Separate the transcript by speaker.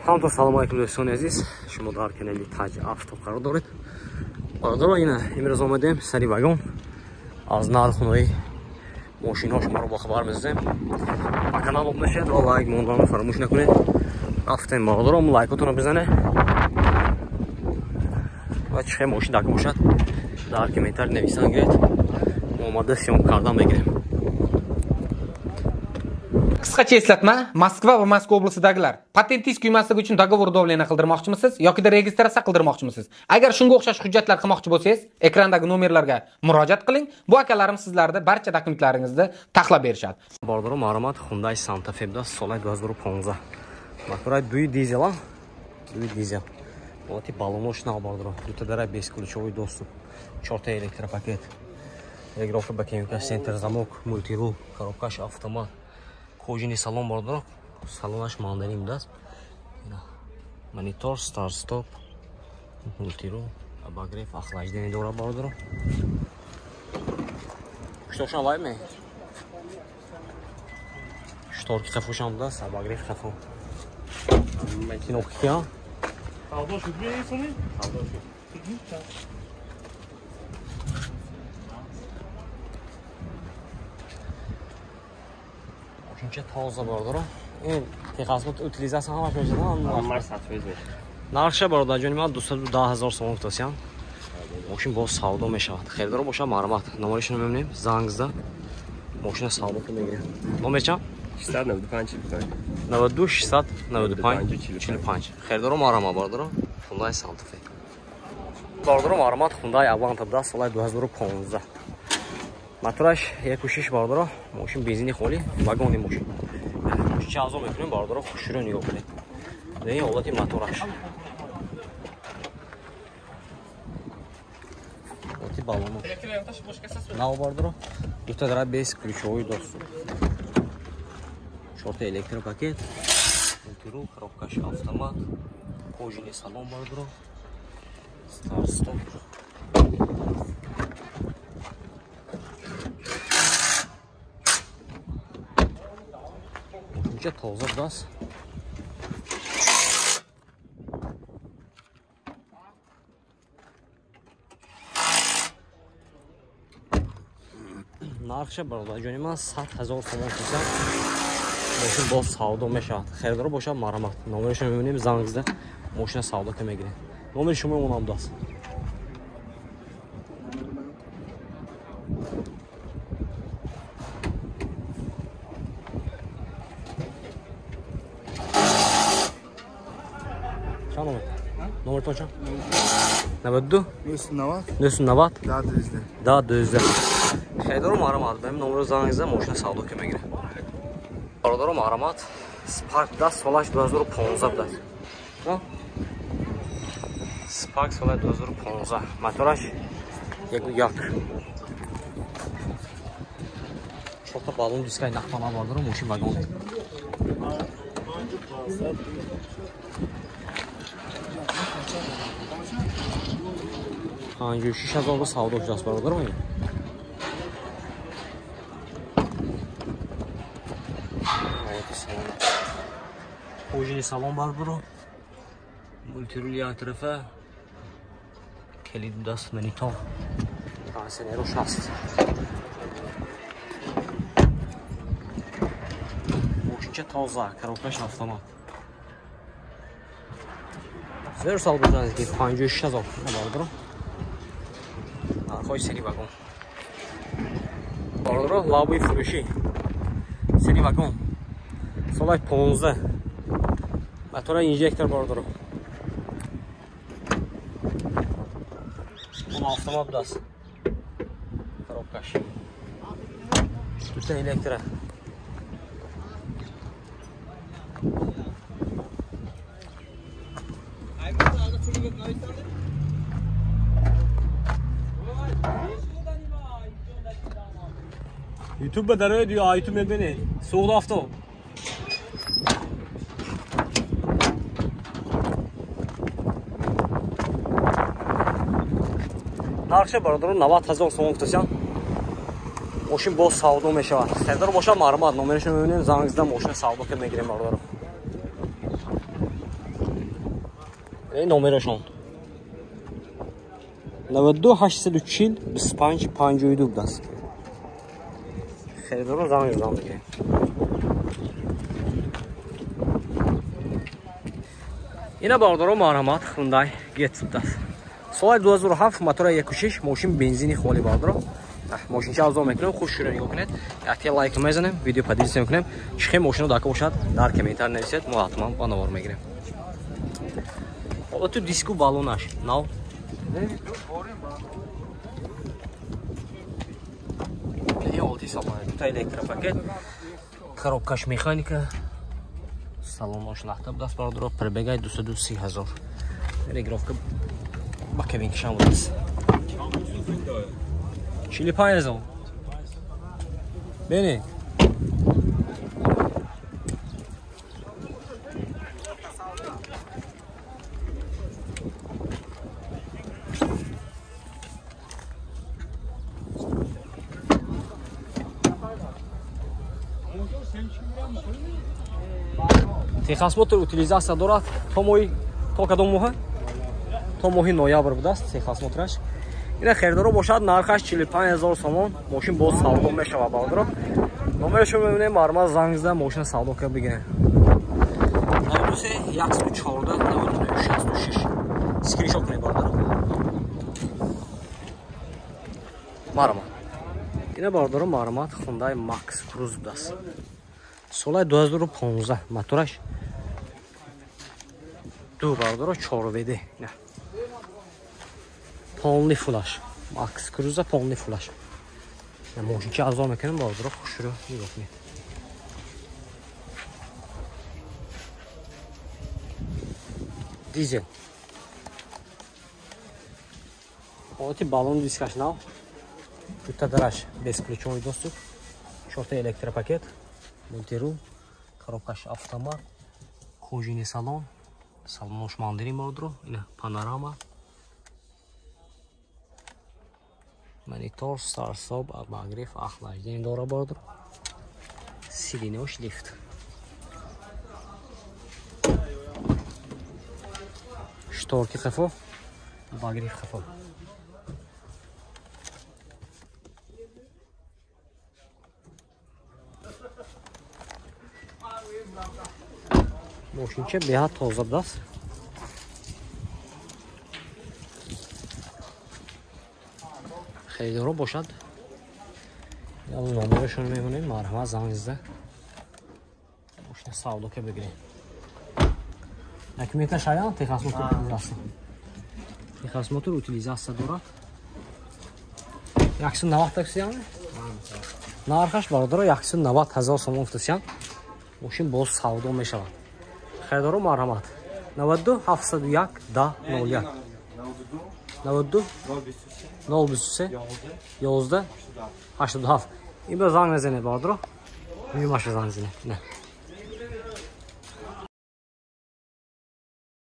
Speaker 1: همونطور سلام علیکم دوستان عزیز، شما در کانال تاج авто قرار دارید. برادر اینا امروز آمدیم سری واگن از نرخ‌های ماشین‌ها شما رو با خبر می‌سازیم. با کانال اب نشید و لایک موندن فراموش نکنید. رفتیم برادرم لایکاتون رو بزنید. و چه ماشین داخل باشد در کامنتر نویسنگید. اومده سیون کردن بگیریم.
Speaker 2: Qisqacha eslatma, Moskva va Moskva oblasidagilar patentingiz kuymasligi uchun dogovor davlena qildirmoqchimisiz yoki registratsiya qildirmoqchimisiz? Agar shunga o'xshash hujjatlar qilmoqchi bo'lsangiz, ekrandagi nomerlarga murojaat qiling. Bu akalarim sizlarga barcha dokumentlaringizni taxlab berishadi.
Speaker 1: Bardarom Aromat Hyundai Santa Fe-da so'lay 2015. Motor 2 dizel, 2 dizel. Вот и баллоночный бардро. Тут дара бесключевой доступ. 4 электропакет. Регулировка бакинка, центр замок, мультирул, коробка автомат. Кожаный салон бардро. Салон аж мандарин даст. Монитор, старт-стоп, мультирул, обогрев, охлаждение дора бардро. Что шан лайме? Шторки хафушам даст, обогрев хафу. Кнопки, а?
Speaker 3: Aldo şu bir sonu. Aldo şu.
Speaker 1: Çünkü taze bardır. En texasmut utilizasyon hamaş meşede.
Speaker 3: Onlar satıyoruz.
Speaker 1: Narxı bardır. Canım 210,000 so'm tutasiyan. Moşin boz savdo meşad. Xeridor boşa ma'lumot. Nomerishini memnunum. Zangizda. Moshina savdo qilmaydi. Nomercha? 92 600 95 45. Xeridor ma'lumot bardir. Hyundai Santa Fe. Bardir ma'lumot Hyundai Avantadda so'lay 2015. Motorash 1.6 bardir. Moşin benzini xoli, vagoni moşin. Şu azom mekunum bardir. Xushro nigoh qiling. Deyin holati motorash. Баллону. На бардро. Тут дара без ключевой доступ. 4 электропакет. Мультирул, коробка автомат. Кожаный салон бардро. Старт-стоп. Уже толза даст. Нархша бародар ҷони ман 100,000 сомон киса. Мошин боз савдо мешавад. Херидор боша марамат. Номерашро мебинем зангизда мошина савдо ка мегирем. Номери шумо онам даст. Ча номер? Номер то ча? 92 990 да 200. Xeridor ma'lumot. Benim nomer zangizda mashina savdo qilmagan. Baradarom ma'lumot. Spark da Solar 2015 da. Ha? Spark Solar 2015. Motorash yak. Şurada balon diskay naqtana bardır mashina vagon. Hangi 6000 savdo qilasiz barodarmi? Кожаный салон бардро. Мультирул як тарафа. Клид даст монитор. Трансфер 6. Мошинча тоза, коробка автомат. Зер сал бузаныз ки 56000 бардро. Нархой сери вагон. Бардро лабой фуруши. Сери вагон. Солай 15. Motora injektor bordiro. Bu avtomat das. Коробкаш. Тут электро. YouTube darıyor diyor, YouTube beni. Soğuk hafta. Narxı bardır 90000 so'm tutasiyan. Moshin boz savdo meshavad. Xeridor boshqa ma'lumot, nomerishni o'yning, zangizda mashina savdo qilib megirem bardir. این نمرشون 92 840 25 52 بود است. خریدارو زنگ بگیریم. اینا باردارو مرحمت Hyundai Getz است. سال 2007 موتور 1.6 ماشین بنزینی خالی باردارو. ماشین چه ارزان میکنم خوش رو نگاه کنید. یک لایک میزنیم ویدیو پادیش میکنیم. چه ماشین رو داکو باشد در کامنتار نویسید ما حتما با نوار میگیریم. حالا تو دیسکو بالونش ناو یه آلتی سامان تا الکتروپاکت коробкаш механика салонаш нахта буд аст бародаро пробегай 230,000 регировка ба кабин кишам буд аст 45,000 бени Техосмотр утилизация дорад то кадом моҳ? То моҳи ноябр будааст техосмотраш. Ина херидоро бошад нархаш 45,000 сомон. Мошин боз савдо мешава бародаро. Номерашо мебинем барма занг зада мошин савдо ка бигирем. 93 114 99 66. Скриншот кунед бародаро. Марама. Ина бародаро марамат Hyundai Max Cruze будааст. Солай 2015 мотораш ду бародаро 4 веде не полный флаш Max Cruze полный флаш я мошин ча арзон мекунем бародаро хушро нигоҳ кунед дизель оти балон дискаш нав тутадараш бесключовый доступ 4 электропакет мультирул, коробкаш автомат, кожаный салон, салонош мандири модро, ина панорама, монитор, старсоб, обогрев, охлаждение дора модро, сиденьёш лифт. Шторки хафо, обогрев хафо. Мошинча беҳад тоза будааст. Херидоро бошад. Я номерашон мебинем, марҳамат занг зада. Мошина савдока бигирем. Документаш ҳаян техосмотр утилизация. Техосмотр утилизация дорад. 190 таксиян. Нархаш бародаро 190,000 сомон футсиян. Мошин боз савдо мешавад. Херидоро марҳамат 92 701 10 01 92 023 11 87 ин ба занг мезанед бародаро мимаша занг занед не